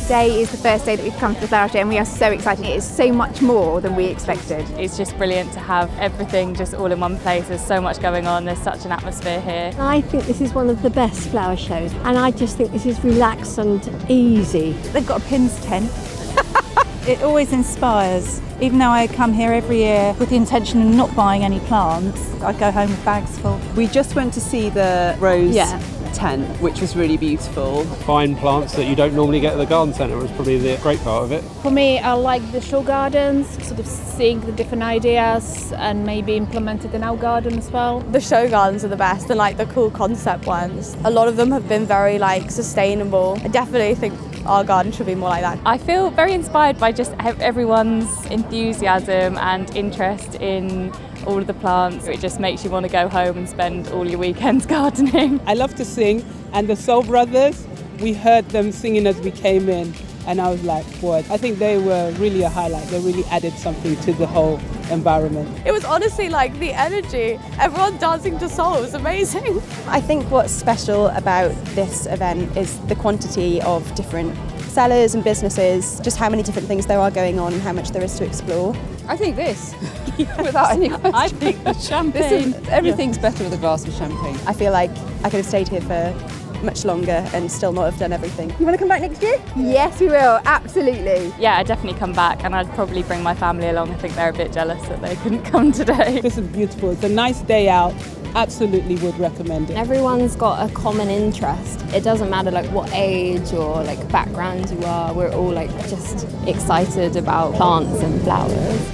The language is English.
Today is the first day that we've come to the flower show and we are so excited. It is so much more than we expected. It's just brilliant to have everything just all in one place. There's so much going on, there's such an atmosphere here. I think this is one of the best flower shows and I just think this is relaxed and easy. They've got a pins tent. It always inspires. Even though I come here every year with the intention of not buying any plants, I go home with bags full. We just went to see the rose tent, which was really beautiful. Fine plants that you don't normally get at the garden centre was probably the great part of it. For me, I like the show gardens, sort of seeing the different ideas and maybe implement it in our garden as well. The show gardens are the best and like the cool concept ones. A lot of them have been very like sustainable. I definitely think our garden should be more like that. I feel very inspired by just everyone's enthusiasm and interest in all of the plants. It just makes you want to go home and spend all your weekends gardening. I love to sing, and the Soul Brothers, we heard them singing as we came in, and I was like, what? I think they were really a highlight. They really added something to the whole environment. It was honestly like the energy. Everyone dancing to Soul, it was amazing. I think what's special about this event is the quantity of different sellers and businesses, just how many different things there are going on and how much there is to explore. I think this, without any question. I think the champagne. Everything's better with a glass of champagne. I feel like I could have stayed here for much longer and still not have done everything. You want to come back next year? Yes, we will, absolutely. Yeah, I'd definitely come back and I'd probably bring my family along. I think they're a bit jealous that they couldn't come today. This is beautiful. It's a nice day out. Absolutely would recommend it. Everyone's got a common interest. It doesn't matter like what age or like background you are. We're all like just excited about plants and flowers.